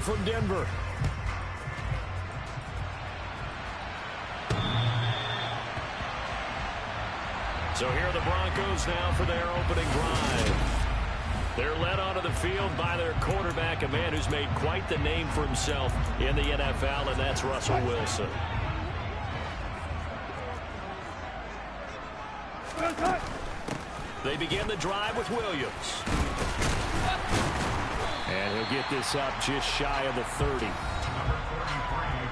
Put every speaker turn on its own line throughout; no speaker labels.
from Denver. So here are the Broncos now for their opening drive. They're led onto the field by their quarterback, a man who's made quite the name for himself in the NFL, and that's Russell Wilson. They begin the drive with Williams. And he'll get this up just shy of the 30.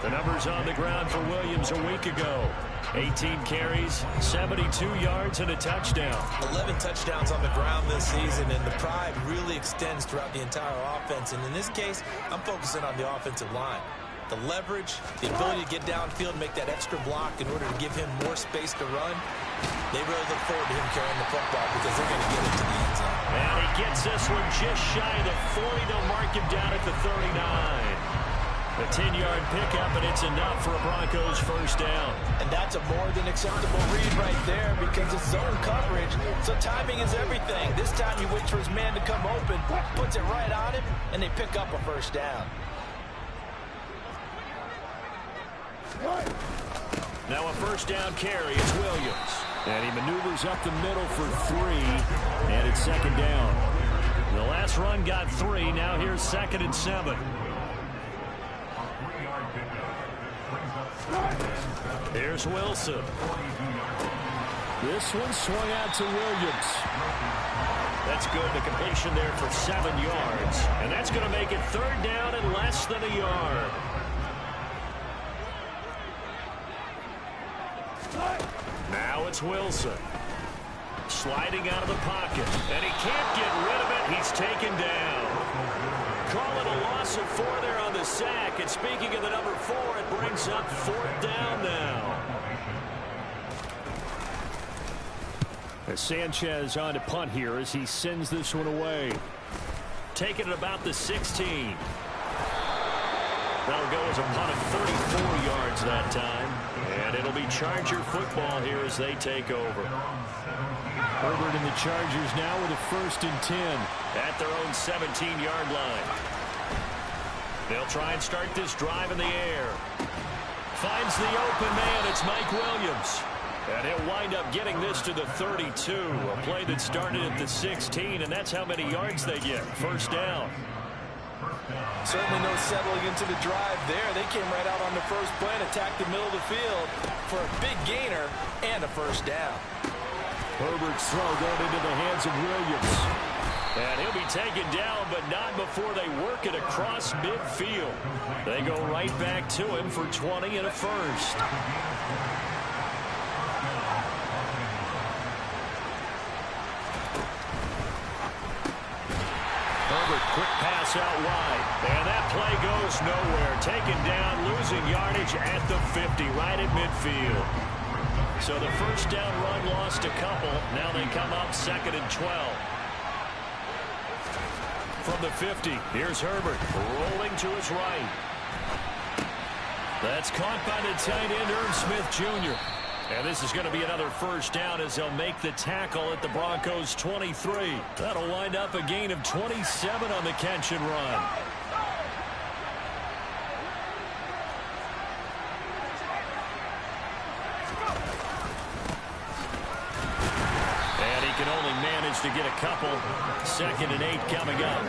The numbers on the ground for Williams a week ago. 18 carries, 72 yards, and a touchdown.
11 touchdowns on the ground this season, and the pride really extends throughout the entire offense. And in this case, I'm focusing on the offensive line. The leverage, the ability to get downfield and make that extra block in order to give him more space to run. They really look forward to him carrying the football because they're going to get it to the end zone.
And he gets this one just shy of the 40. They'll mark him down at the 39. A 10-yard pickup, and it's enough for a Broncos first down.
And that's a more than acceptable read right there because it's zone coverage, so timing is everything. This time you wait for his man to come open, puts it right on him, and they pick up a first down.
Now a first down carry. It's Williams. And he maneuvers up the middle for 3, and it's second down. The last run got 3. Now here's 2nd and 7. Here's Wilson. This one swung out to Williams. That's good. The completion there for 7 yards. And that's going to make it 3rd down and less than a yard. Now it's Wilson. Sliding out of the pocket. And he can't get rid of it. He's taken down. Call it a loss of 4 there on the sack. And speaking of the number 4, it brings up 4th down now. As Sanchez on to punt here as he sends this one away. Taking it about the 16. That'll go as a punt of 34 yards that time. And it'll be Charger football here as they take over. Herbert and the Chargers now with a 1st and 10 at their own 17-yard line. They'll try and start this drive in the air. Finds the open man. It's Mike Williams. And he'll wind up getting this to the 32. A play that started at the 16, and that's how many yards they get. First down.
Certainly no settling into the drive there. They came right out on the first play and attacked the middle of the field for a big gainer and a first down.
Herbert's throw going into the hands of Williams. And he'll be taken down, but not before they work it across midfield. They go right back to him for 20 and a first. Herbert, quick pass out wide. And that play goes nowhere. Taken down, losing yardage at the 50, right at midfield. So the first down run lost a couple. Now they come up 2nd and 12. From the 50, here's Herbert rolling to his right. That's caught by the tight end, Irv Smith Jr. And this is going to be another first down as they'll make the tackle at the Broncos' 23. That'll wind up a gain of 27 on the catch and run. And he can only manage to get a couple. 2nd and 8 coming up.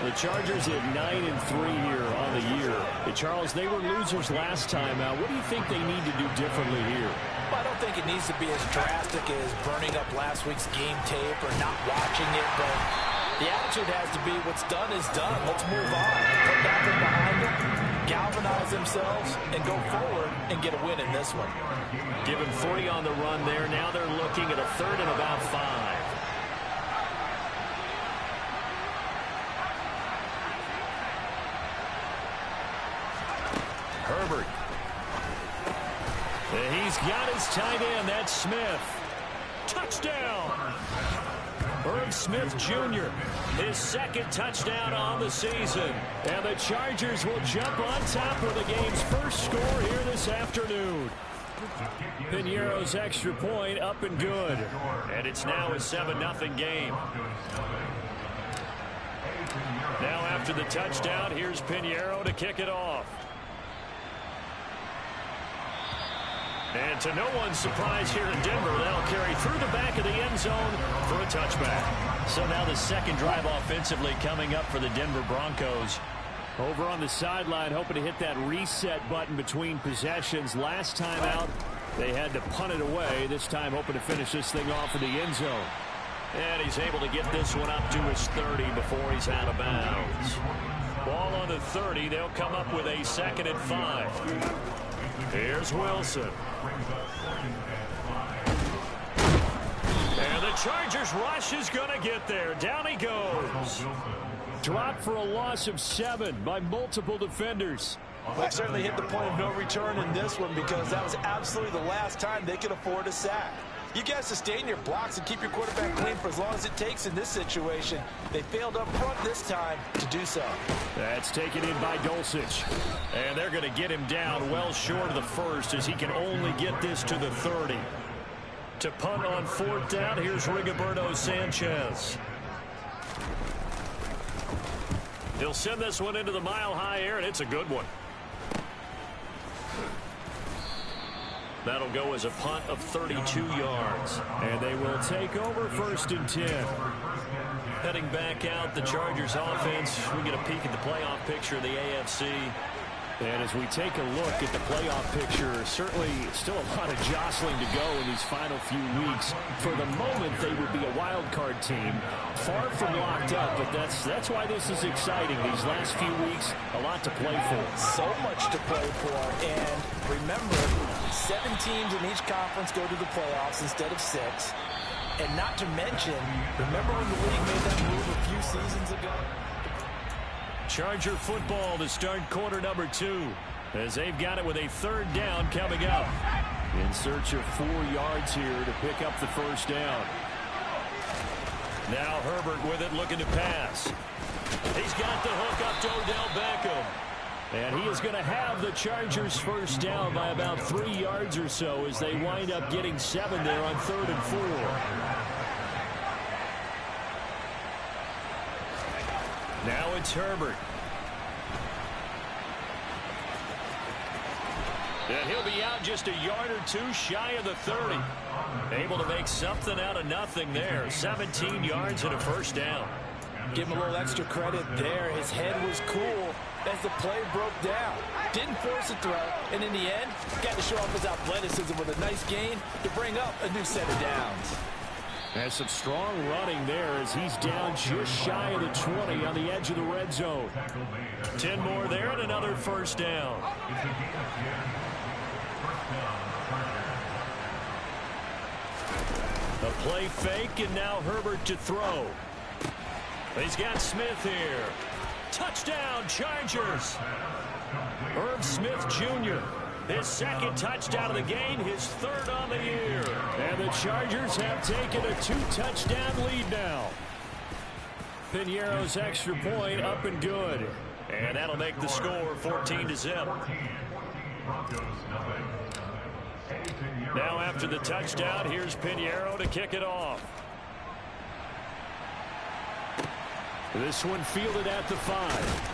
The Chargers at 9-3 here on the year. Charles, they were losers last time out. What do you think they need to do differently here?
Well, I don't think it needs to be as drastic as burning up last week's game tape or not watching it, but the attitude has to be what's done is done. Let's move on. Put that one behind them, galvanize themselves, and go forward and get a win in this one.
Given 40 on the run there. Now they're looking at a 3rd and about 5. Herbert. And he's got his tight end. That's Smith. Touchdown. Irv Smith Jr. His 2nd touchdown on the season. And the Chargers will jump on top of the game's first score here this afternoon. Piñeiro's extra point up and good. And it's now a 7-0 game. Now after the touchdown, here's Pinheiro to kick it off. And to no one's surprise here in Denver, they'll carry through the back of the end zone for a touchback. So now the second drive offensively coming up for the Denver Broncos. Over on the sideline, hoping to hit that reset button between possessions. Last time out, they had to punt it away. This time hoping to finish this thing off in the end zone. And he's able to get this one up to his 30 before he's out of bounds. Ball on the 30. They'll come up with a 2nd and 5. Here's Wilson. And the Chargers rush is going to get there. Down he goes. Dropped for a loss of 7 by multiple defenders.
They certainly hit the point of no return in this one because that was absolutely the last time they could afford a sack. You guys sustain your blocks and keep your quarterback clean for as long as it takes in this situation. They failed up front this time to do so.
That's taken in by Dulcich. And they're going to get him down well short of the first as he can only get this to the 30. To punt on 4th down, here's Rigoberto Sanchez. He'll send this one into the mile-high air, and it's a good one. That'll go as a punt of 32 yards. And they will take over 1st and 10. Heading back out, the Chargers offense. We get a peek at the playoff picture of the AFC. And as we take a look at the playoff picture, certainly still a lot of jostling to go in these final few weeks. For the moment, they would be a wild card team, far from locked up, but that's why this is exciting. These last few weeks, a lot to play for.
So much to play for, and remember, 7 teams in each conference go to the playoffs instead of 6. And not to mention, remember when the league made that move a few seasons ago?
Charger football to start quarter number 2 as they've got it with a 3rd down coming up. In search of 4 yards here to pick up the 1st down. Now Herbert with it, looking to pass. He's got the hook up to Odell Beckham. And he is going to have the Chargers 1st down by about 3 yards or so as they wind up getting 7 there on 3rd and 4. Now it's Herbert. And he'll be out just a yard or 2 shy of the 30. Able to make something out of nothing there. 17 yards and a 1st down.
Give him a little extra credit there. His head was cool as the play broke down. Didn't force a throw, and in the end, got to show off his athleticism with a nice gain to bring up a new set of downs.
Has some strong running there as he's down just shy of the 20 on the edge of the red zone. 10 more there and another 1st down. A play fake, and now Herbert to throw. He's got Smith here. Touchdown, Chargers. Irv Smith Jr., his 2nd touchdown of the game, his 3rd on the year. And the Chargers have taken a 2-touchdown lead now. Pinheiro's extra point up and good. And that'll make the score 14-0. Now after the touchdown, here's Pinheiro to kick it off. This one fielded at the 5.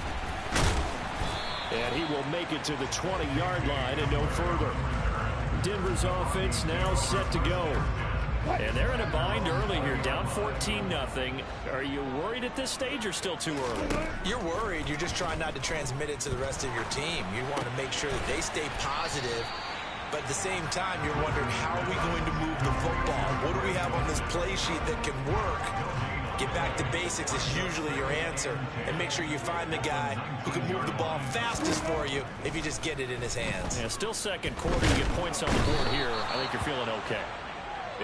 And he will make it to the 20-yard line and no further. Denver's offense now set to go. And they're in a bind early here, down 14-0. Are you worried at this stage or still too early?
You're worried. You're just trying not to transmit it to the rest of your team. You want to make sure that they stay positive. But at the same time, you're wondering, how are we going to move the football? What do we have on this play sheet that can work? Get back to basics is usually your answer. And make sure you find the guy who can move the ball fastest for you if you just get it in his hands.
Yeah, still 2nd quarter. You get points on the board here. I think you're feeling okay.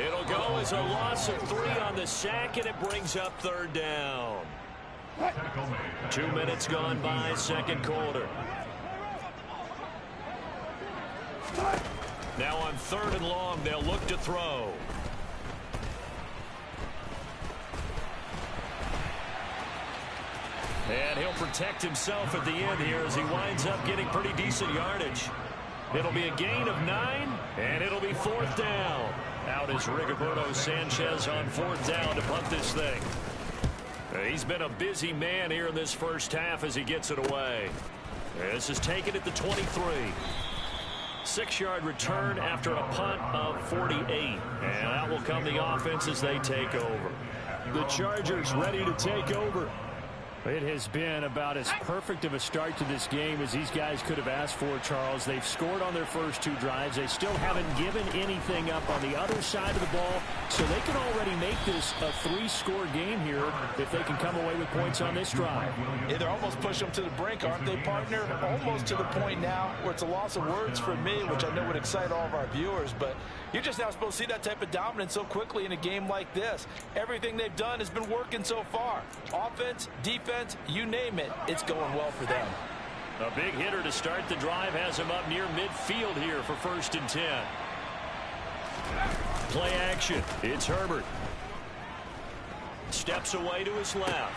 It'll go as a loss of 3 on the sack, and it brings up 3rd down. 2 minutes gone by, 2nd quarter. Now on 3rd and long, they'll look to throw. And he'll protect himself at the end here as he winds up getting pretty decent yardage. It'll be a gain of 9, and it'll be 4th down. Out is Rigoberto Sanchez on 4th down to punt this thing. He's been a busy man here in this first half as he gets it away. This is taken at the 23. 6-yard return after a punt of 48. And out will come the offense as they take over. The Chargers ready to take over. It has been about as perfect of a start to this game as these guys could have asked for, Charles. They've scored on their first 2 drives. They still haven't given anything up on the other side of the ball, so they can already make this a 3-score game here if they can come away with points on this drive.
Yeah, they're almost pushing them to the brink, aren't they, partner? Almost to the point now where it's a loss of words for me, which I know would excite all of our viewers, but you're just not supposed to see that type of dominance so quickly in a game like this. Everything they've done has been working so far. Offense, defense, you name it, it's going well for them.
A big hitter to start the drive has him up near midfield here for 1st and 10. Play action. It's Herbert. Steps away to his left.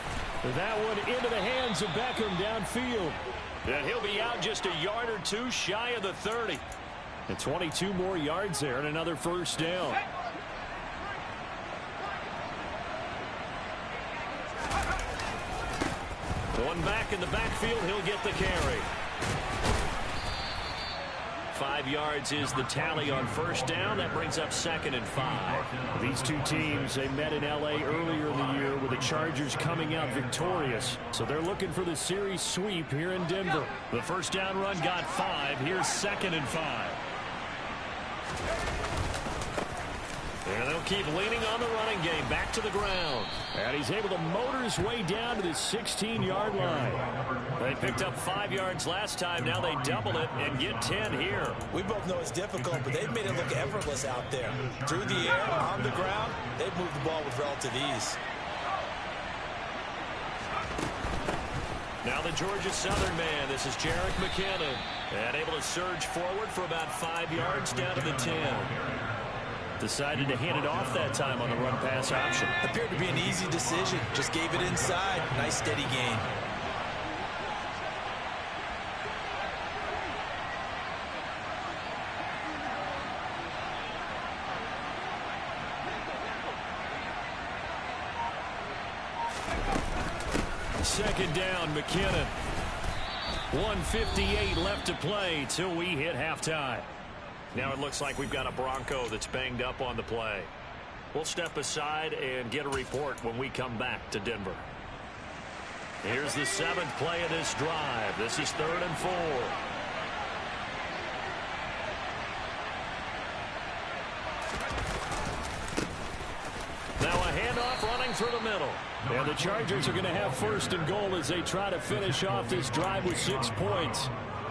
That one into the hands of Beckham downfield. And he'll be out just a yard or 2 shy of the 30. And 22 more yards there and another 1st down. One back in the backfield, he'll get the carry. 5 yards is the tally on 1st down. That brings up 2nd and 5. These 2 teams, they met in L.A. earlier in the year with the Chargers coming out victorious. So they're looking for the series sweep here in Denver. The 1st down run got 5. Here's 2nd and 5. And they'll keep leaning on the running game. Back to the ground. And he's able to motor his way down to the 16-yard line. They picked up 5 yards last time. Now they double it and get 10 here.
We both know it's difficult, but they've made it look effortless out there. Through the air, on the ground, they've moved the ball with relative ease.
Now the Georgia Southern man. This is Jerick McKinnon. And able to surge forward for about 5 yards down to the 10. Decided to hand it off that time on the run-pass option.
Appeared to be an easy decision. Just gave it inside. Nice steady gain.
Second down, McKinnon. 1:58 left to play till we hit halftime. Now it looks like we've got a Bronco that's banged up on the play. We'll step aside and get a report when we come back to Denver. Here's the 7th play of this drive. This is 3rd and 4. Now a handoff running through the middle. And the Chargers are going to have 1st and goal as they try to finish off this drive with 6 points.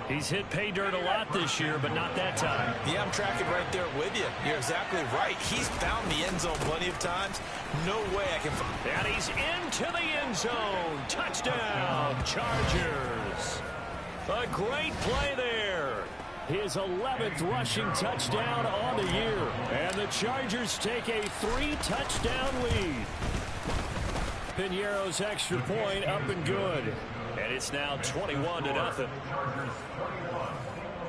He's hit pay dirt a lot this year, but not that time.
Yeah, I'm tracking right there with you. You're exactly right. He's found the end zone plenty of times. No way I can...
And he's into the end zone. Touchdown, Chargers. A great play there. His 11th rushing touchdown on the year. And the Chargers take a 3-touchdown lead. Piñeiro's extra point up and good. And it's now 21-0.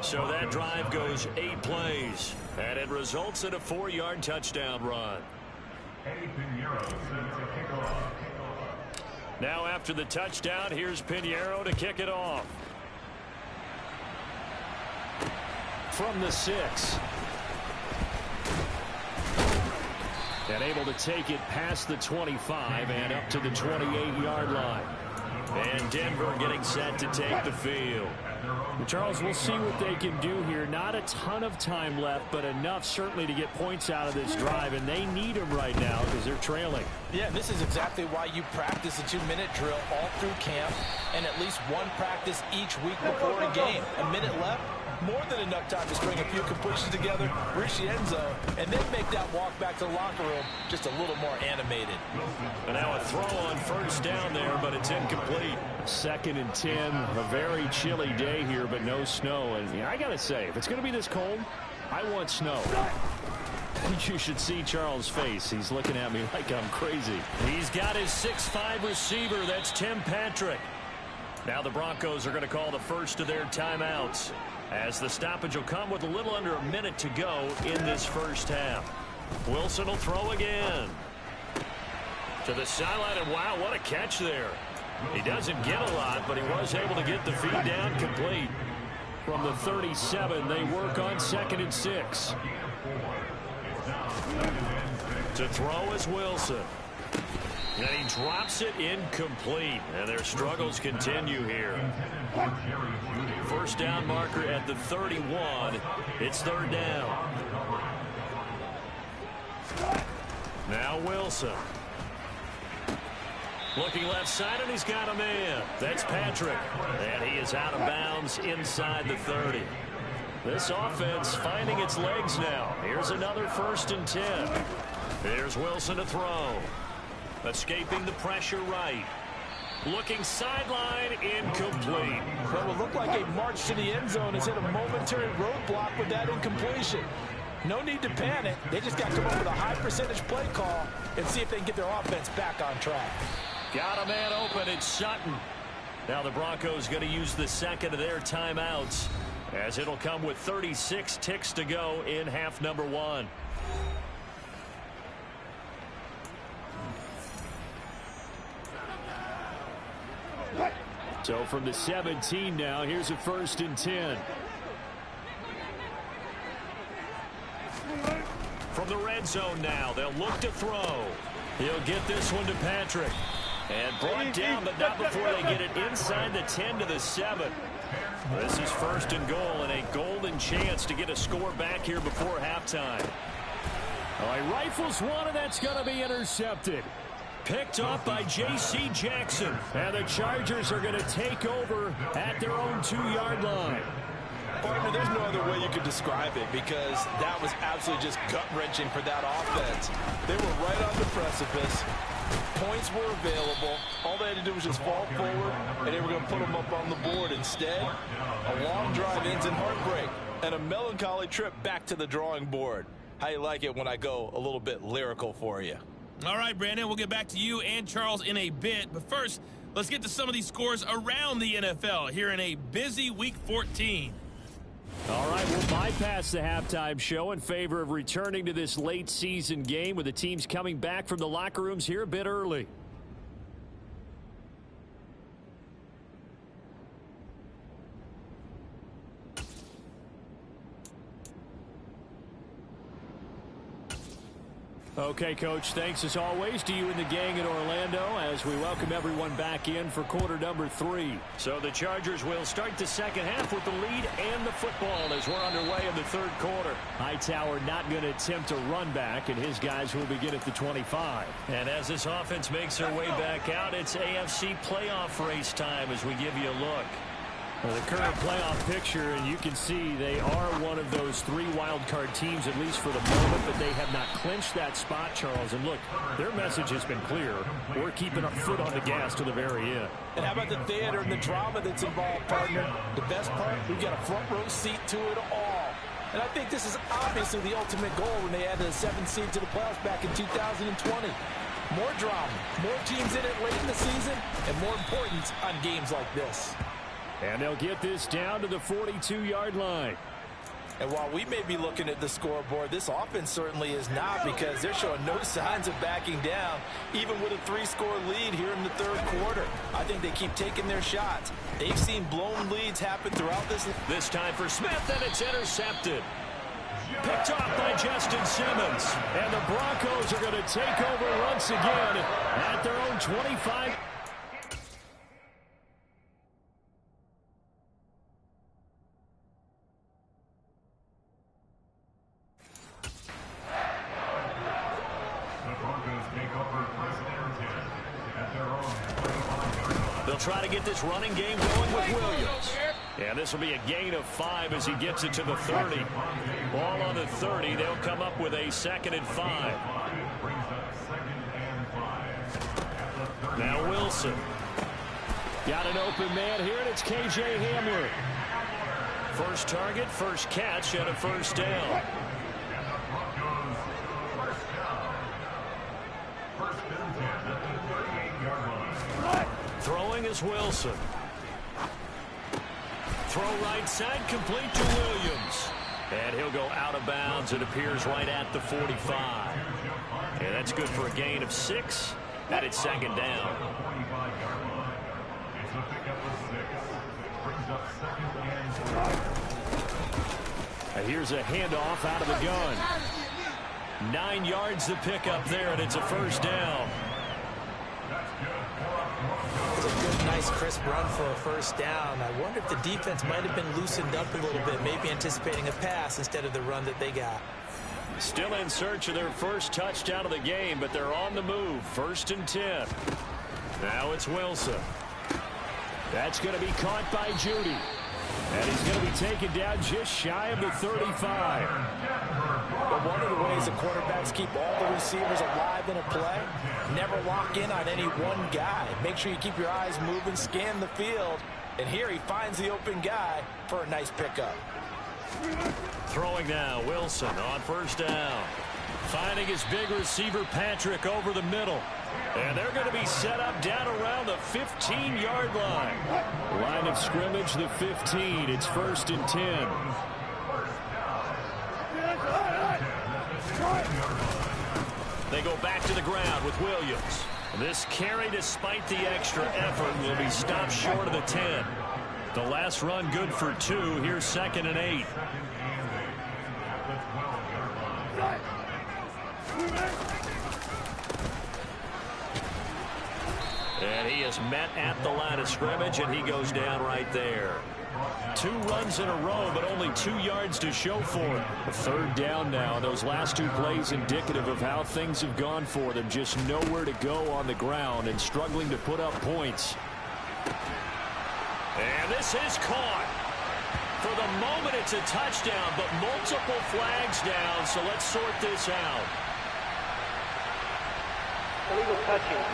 So that drive goes 8 plays. And it results in a 4-yard touchdown run. Now after the touchdown, here's Piñeiro to kick it off. From the 6. And able to take it past the 25 and up to the 28-yard line. And Denver getting set to take the field. Charles, we'll see what they can do here. Not a ton of time left, but enough certainly to get points out of this drive, and they need them right now because they're trailing.
Yeah, this is exactly why you practice a 2-minute drill all through camp and at least one practice each week before a game. A minute left, more than enough time to string a few completions together, reach the end zone, and then make that walk back to the locker room just a little more animated.
And now a throw on 1st down there, but it's incomplete. 2nd and 10, a very chilly day here, but no snow. And I got to say, if it's going to be this cold, I want snow. You should see Charles' face. He's looking at me like I'm crazy. He's got his 6'5 receiver. That's Tim Patrick. Now the Broncos are going to call the first of their timeouts, as the stoppage will come with a little under a minute to go in this first half. Wilson will throw again. To the sideline, and wow, what a catch there. He doesn't get a lot, but he was able to get the feed down complete. From the 37, they work on 2nd and 6. To throw is Wilson. And he drops it incomplete. And their struggles continue here. First down marker at the 31. It's 3rd down. Now Wilson. Looking left side, and he's got a man. That's Patrick. And he is out of bounds inside the 30. This offense finding its legs now. Here's another 1st and 10. Here's Wilson to throw. Escaping the pressure right. Looking sideline, incomplete.
What will look like a march to the end zone has hit a momentary roadblock with that incompletion. No need to panic. They just got to come up with a high percentage play call and see if they can get their offense back on track.
Got a man open. It's Sutton. Now the Broncos going to use the 2nd of their timeouts, as it'll come with 36 ticks to go in half number 1. So from the 17 now, here's a 1st and 10. From the red zone now, they'll look to throw. He'll get this one to Patrick. And brought down, but not before they get it inside the 10 to the 7. This is 1st and goal, and a golden chance to get a score back here before halftime. All right, rifles one, and that's going to be intercepted. Picked off by J.C. Jackson. And the Chargers are going to take over at their own 2-yard line.
Partner, there's no other way you could describe it, because that was absolutely just gut-wrenching for that offense. They were right on the precipice. Points were available. All they had to do was just fall forward, and they were going to put them up on the board. Instead, a long drive ends in heartbreak and a melancholy trip back to the drawing board. How you like it when I go a little bit lyrical for you?
All right, Brandon, we'll get back to you and Charles in a bit. But first, let's get to some of these scores around the NFL here in a busy Week 14.
All right, we'll bypass the halftime show in favor of returning to this late season game with the teams coming back from the locker rooms here a bit early. Okay, Coach, thanks as always to you and the gang in Orlando as we welcome everyone back in for quarter number 3. So the Chargers will start the second half with the lead and the football as we're underway in the 3rd quarter. Hightower not going to attempt a run back, and his guys will begin at the 25. And as this offense makes their way back out, it's AFC playoff race time as we give you a look. Well, the current playoff picture, and you can see they are one of those 3 wild card teams, at least for the moment, but they have not clinched that spot, Charles. And look, their message has been clear. We're keeping our foot on the gas to the very end.
And how about the theater and the drama that's involved, partner? The best part, we've got a front row seat to it all. And I think this is obviously the ultimate goal when they added a 7th seed to the playoffs back in 2020. More drama, more teams in it late in the season, and more importance on games like this.
And they'll get this down to the 42-yard line.
And while we may be looking at the scoreboard, this offense certainly is not, because they're showing no signs of backing down, even with a 3-score lead here in the 3rd quarter. I think they keep taking their shots. They've seen blown leads happen throughout this.
This time for Smith, and it's intercepted. Picked off by Justin Simmons. And the Broncos are going to take over once again at their own 25. They'll try to get this running game going with Williams. And this will be a gain of 5 as he gets it to the 30. Ball on the 30. They'll come up with a 2nd and 5. Now Wilson. Got an open man here, and it's K.J. Hamler. First target, first catch, and a 1st down. Throwing is Wilson. Throw right side, complete to Williams. And he'll go out of bounds. It appears right at the 45. And that's good for a gain of 6. And it's second down. Here's a handoff out of the gun. 9 yards to pick up there, and it's a first down.
It's a good, nice, crisp run for a first down. I wonder if the defense might have been loosened up a little bit, maybe anticipating a pass instead of the run that they got.
Still in search of their first touchdown of the game, but they're on the move. 1st and 10. Now it's Wilson. That's going to be caught by Judy. And he's going to be taken down just shy of the 35.
But one of the ways the quarterbacks keep all the receivers alive in a play, never lock in on any one guy. Make sure you keep your eyes moving, scan the field. And here he finds the open guy for a nice pickup.
Throwing now, Wilson on first down. Finding his big receiver, Patrick, over the middle. And they're going to be set up down around the 15-yard line. Line of scrimmage, the 15. It's 1st and 10. They go back to the ground with Williams. This carry, despite the extra effort, will be stopped short of the 10. The last run good for 2. Here's 2nd and 8. And he is met at the line of scrimmage, and he goes down right there. 2 runs in a row, but only 2 yards to show for it. A 3rd down now. Those last 2 plays indicative of how things have gone for them. Just nowhere to go on the ground and struggling to put up points. And this is caught. For the moment, it's a touchdown, but multiple flags down, so let's sort this out.
Illegal touching.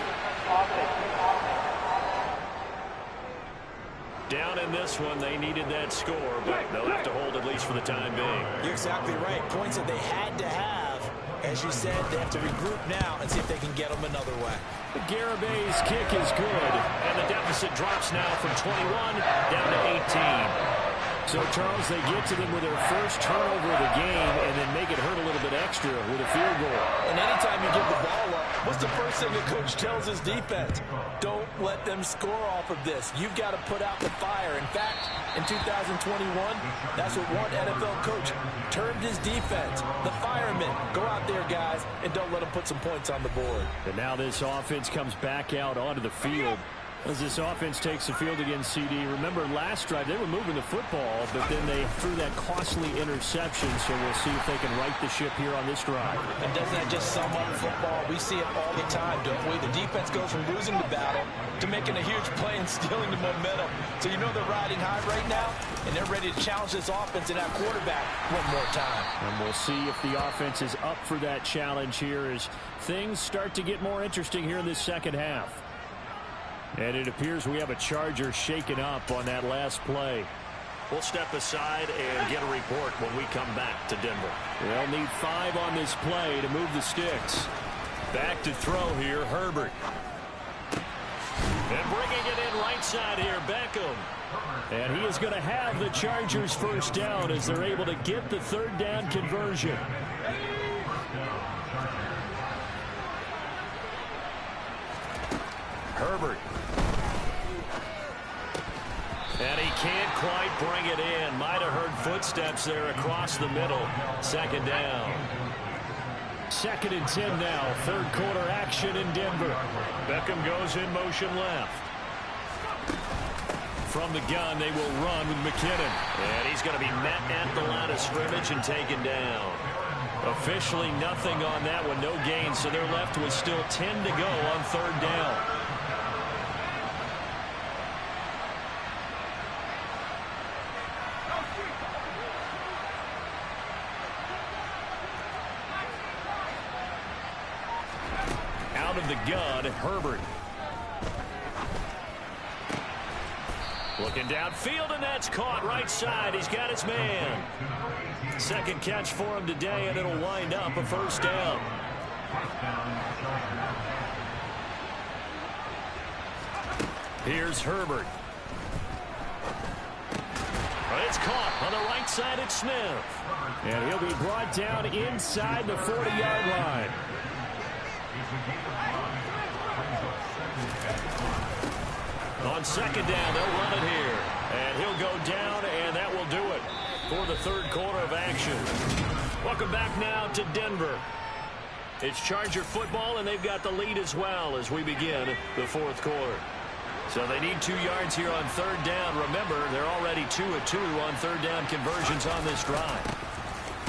Down in this one, they needed that score, but they'll have to hold at least for the time being.
You're exactly right. Points that they had to have. As you said, they have to regroup now and see if they can get them another way.
The Garabay's kick is good, and the deficit drops now from 21 down to 18. So, Charles, they get to them with their first turnover of the game and then make it hurt a little bit extra with a field goal.
And anytime you give the ball up, what's the first thing the coach tells his defense? Don't let them score off of this. You've got to put out the fire. In fact, in 2021, that's what one NFL coach termed his defense. The firemen. Go out there, guys, and don't let them put some points on the board.
And now this offense comes back out onto the field. As this offense takes the field against CD. Remember, last drive, they were moving the football, but then they threw that costly interception, so we'll see if they can right the ship here on this drive.
And doesn't that just sum up football? We see it all the time, don't we? The defense goes from losing the battle to making a huge play and stealing the momentum. So you know they're riding high right now, and they're ready to challenge this offense and that quarterback one more time.
And we'll see if the offense is up for that challenge here as things start to get more interesting here in this second half. And it appears we have a Charger shaken up on that last play. We'll step aside and get a report when we come back to Denver. They'll need 5 on this play to move the sticks. Back to throw here, Herbert. And bringing it in right side here, Beckham. And he is going to have the Chargers first down as they're able to get the 3rd down conversion. Herbert. And he can't quite bring it in. Might have heard footsteps there across the middle. 2nd down. 2nd and 10 now. 3rd quarter action in Denver. Beckham goes in motion left. From the gun, they will run with McKinnon. And he's going to be met at the line of scrimmage and taken down. Officially nothing on that one. No gain, so they're left with still 10 to go on 3rd down. Of the gun, Herbert. Looking downfield, and that's caught right side. He's got his man. 2nd catch for him today, and it'll wind up a first down. Here's Herbert. It's caught on the right side at Smith. And he'll be brought down inside the 40-yard line. On second down, they'll run it here. And he'll go down, and that will do it for the third quarter of action. Welcome back now to Denver. It's Charger football, and they've got the lead as well as we begin the fourth quarter. So they need 2 yards here on third down. Remember, they're already 2 of 2 on third down conversions on this drive.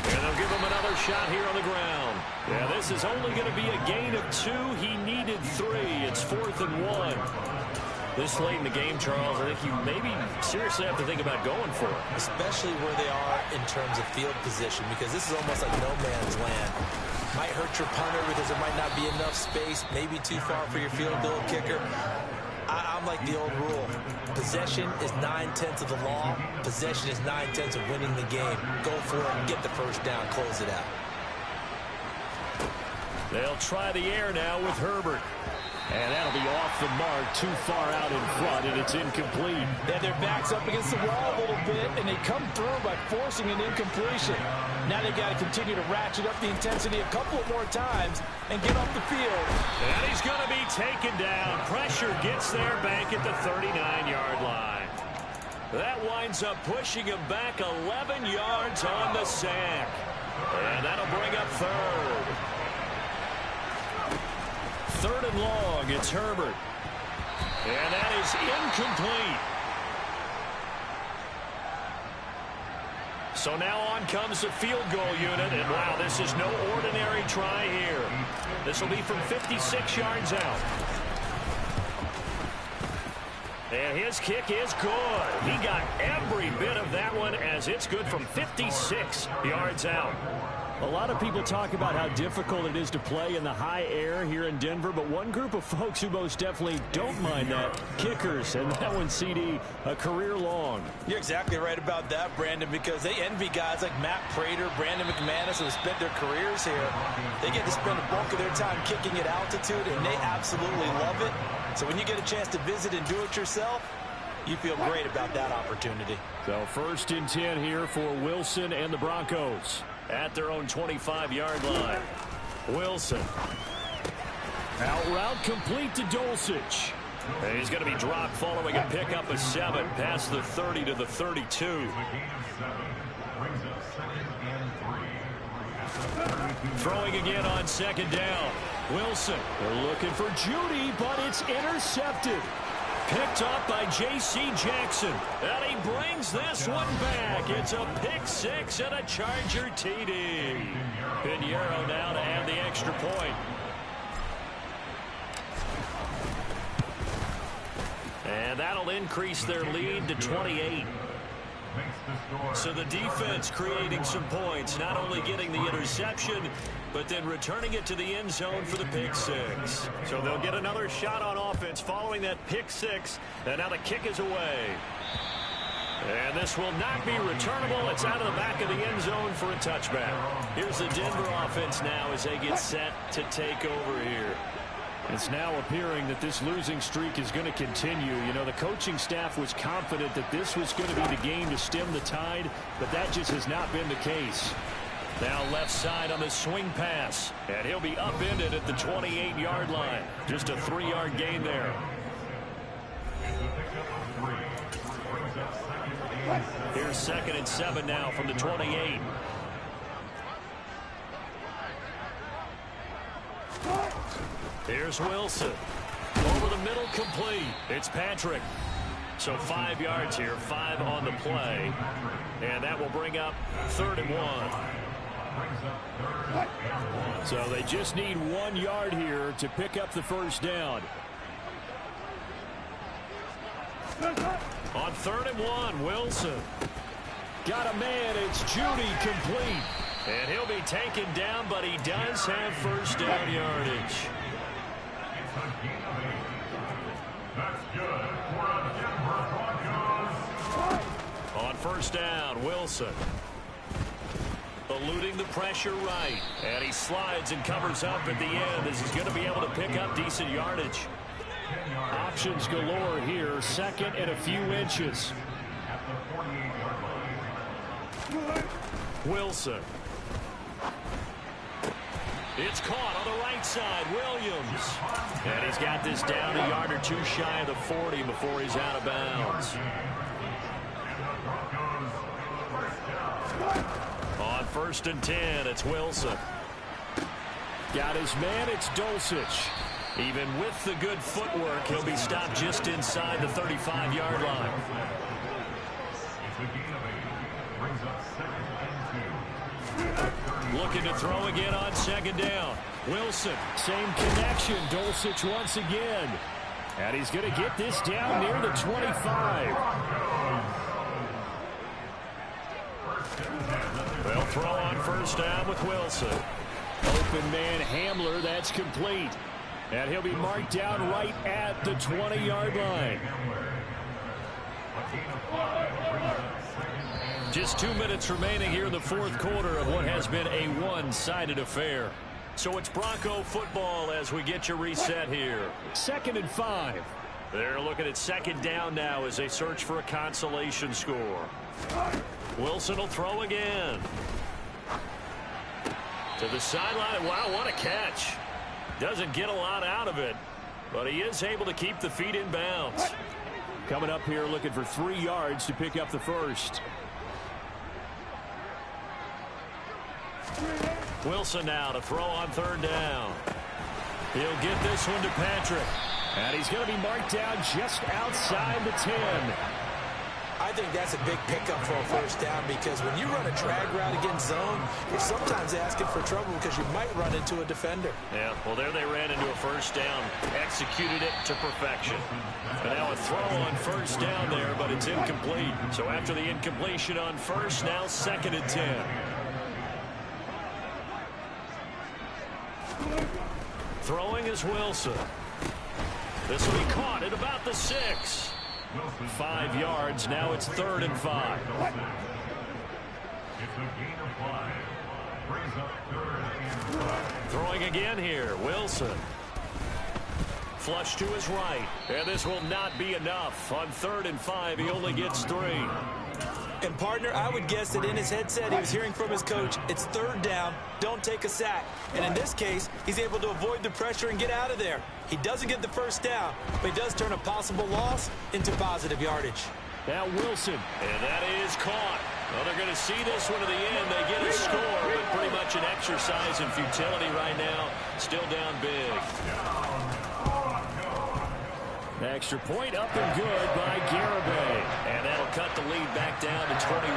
And they'll give him another shot here on the ground. Yeah, this is only going to be a gain of 2. He needed 3. It's 4th and 1. This late in the game, Charles, I think you maybe seriously have to think about going for it.
Especially where they are in terms of field position, because this is almost like no man's land. Might hurt your punter because there might not be enough space, maybe too far for your field goal kicker. I'm like the old rule. Possession is 9/10 of the law. Possession is 9/10 of winning the game. Go for it and get the first down. Close it out.
They'll try the air now with Herbert. And that'll be off the mark, too far out in front, and it's incomplete.
Yeah, their back's up against the wall a little bit, and they come through by forcing an incompletion. Now they've got to continue to ratchet up the intensity a couple of more times and get off the field.
And he's going to be taken down. Pressure gets there back at the 39-yard line. That winds up pushing him back 11 yards on the sack. And that'll bring up third. Third and long, it's Herbert. And that is incomplete. So now on comes the field goal unit. And wow, this is no ordinary try here. This will be from 56 yards out. And his kick is good. He got every bit of that one as it's good from 56 yards out.
A lot of people talk about how difficult it is to play in the high air here in Denver, but one group of folks who most definitely don't mind that, kickers, and that one, CD, a career long.
You're exactly right about that, Brandon, because they envy guys like Matt Prater, Brandon McManus, who have spent their careers here. They get to spend a bulk of their time kicking at altitude, and they absolutely love it. So when you get a chance to visit and do it yourself, you feel great about that opportunity.
So 1st and 10 here for Wilson and the Broncos.
At their own 25-yard line. Wilson.
Out route complete to Dulcich.
And he's going to be dropped following a pickup of 7 past the 30 to the 32. Throwing again on second down. Wilson.
They're looking for Judy, but it's intercepted.
Picked up by J.C. Jackson. And he brings this one back. It's a pick 6 and a Charger TD. Pinheiro now to add the extra point. And that'll increase their lead to 28. So the defense creating some points, not only getting the interception, but then returning it to the end zone for the pick 6. So they'll get another shot on offense following that pick 6. And now the kick is away. And this will not be returnable. It's out of the back of the end zone for a touchback. Here's the Denver offense now as they get set to take over here.
It's now appearing that this losing streak is going to continue. You know, the coaching staff was confident that this was going to be the game to stem the tide, but that just has not been the case.
Now left side on the swing pass, and he'll be upended at the 28-yard line. Just a 3-yard gain there. Here's 2nd and 7 now from the 28. Here's Wilson. Over the middle, complete. It's Patrick. So 5 yards here, 5 on the play. And that will bring up 3rd and 1.
So they just need 1 yard here to pick up the first down.
On 3rd and 1, Wilson.
Got a man, it's Judy, complete.
And he'll be taken down, but he does have first down yardage. On first down, Wilson. Eluding the pressure right. And he slides and covers up at the end as he's going to be able to pick up decent yardage.
Options galore here. 2nd and a few inches.
It's caught on the right side. Williams. And he's got this down a yard or two shy of the 40 before he's out of bounds. On 1st and 10, it's Wilson. Got his man, it's Dulcich. Even with the good footwork, he'll be stopped just inside the 35-yard line. Looking to throw again on 2nd down. Wilson, same connection. Dulcich once again. And he's going to get this down near the 25. They'll throw on 1st down with Wilson. Open man Hamler, that's complete. And he'll be marked down right at the 20-yard line. Just 2 minutes remaining here in the 4th quarter of what has been a one-sided affair. So it's Bronco football as we get you reset here. 2nd and 5. They're looking at 2nd down now as they search for a consolation score. Wilson will throw again. To the sideline. Wow, what a catch. Doesn't get a lot out of it, but he is able to keep the feet in bounds. Coming up here looking for 3 yards to pick up the first. Wilson now to throw on 3rd down. He'll get this one to Patrick. And he's going to be marked down just outside the 10.
I think that's a big pickup for a 1st down because when you run a drag route against zone, you're sometimes asking for trouble because you might run into a defender.
Yeah, well, there they ran into a 1st down, executed it to perfection. And now a throw on 1st down there, but it's incomplete. So after the incompletion on 1st, now 2nd and 10. Throwing is Wilson. This will be caught at about the 6. 5 yards. Now it's 3rd and 5. Throwing again here. Wilson. Flush to his right. And this will not be enough. On 3rd and 5, he only gets 3.
And, partner, I would guess that in his headset he was hearing from his coach, it's 3rd down, don't take a sack. And in this case, he's able to avoid the pressure and get out of there. He doesn't get the 1st down, but he does turn a possible loss into positive yardage.
Now Wilson. And that is caught. Well, they're going to see this one to the end. They get a score, but pretty much an exercise in futility right now. Still down big. The extra point up and good by Garibay. And that'll cut the lead back down to 21.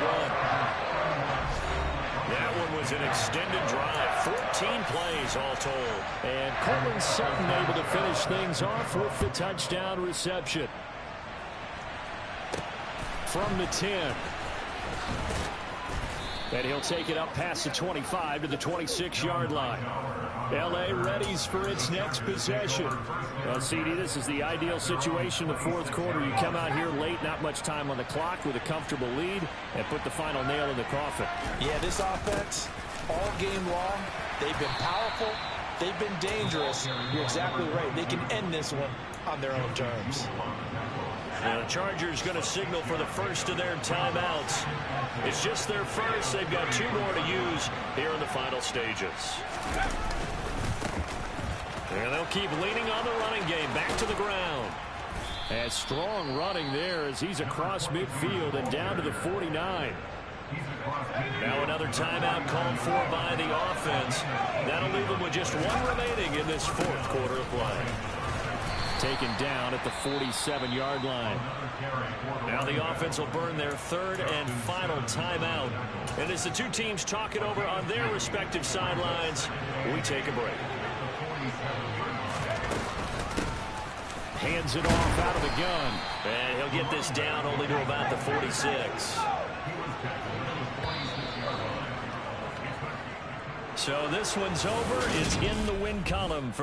That one was an extended drive. 14 plays all told. And Coleman Sutton able to finish things off with the touchdown reception. From the 10. And he'll take it up past the 25 to the 26-yard line. L.A. readies for its next possession. Well, CD, this is the ideal situation in the 4th quarter. You come out here late, not much time on the clock with a comfortable lead, and put the final nail in the coffin.
Yeah, this offense, all game long, they've been powerful, they've been dangerous. You're exactly right. They can end this one on their own terms.
Now, the Chargers going to signal for the first of their timeouts. It's just their first. They've got 2 more to use here in the final stages. And they'll keep leaning on the running game back to the ground. And strong running there as he's across midfield and down to the 49. Now another timeout called for by the offense. That'll leave them with just 1 remaining in this 4th quarter of play. Taken down at the 47-yard line. Now the offense will burn their 3rd and final timeout. And as the 2 teams talk it over on their respective sidelines, we take a break. Hands it off out of the gun. And he'll get this down only to about the 46. So this one's over. It's in the win column for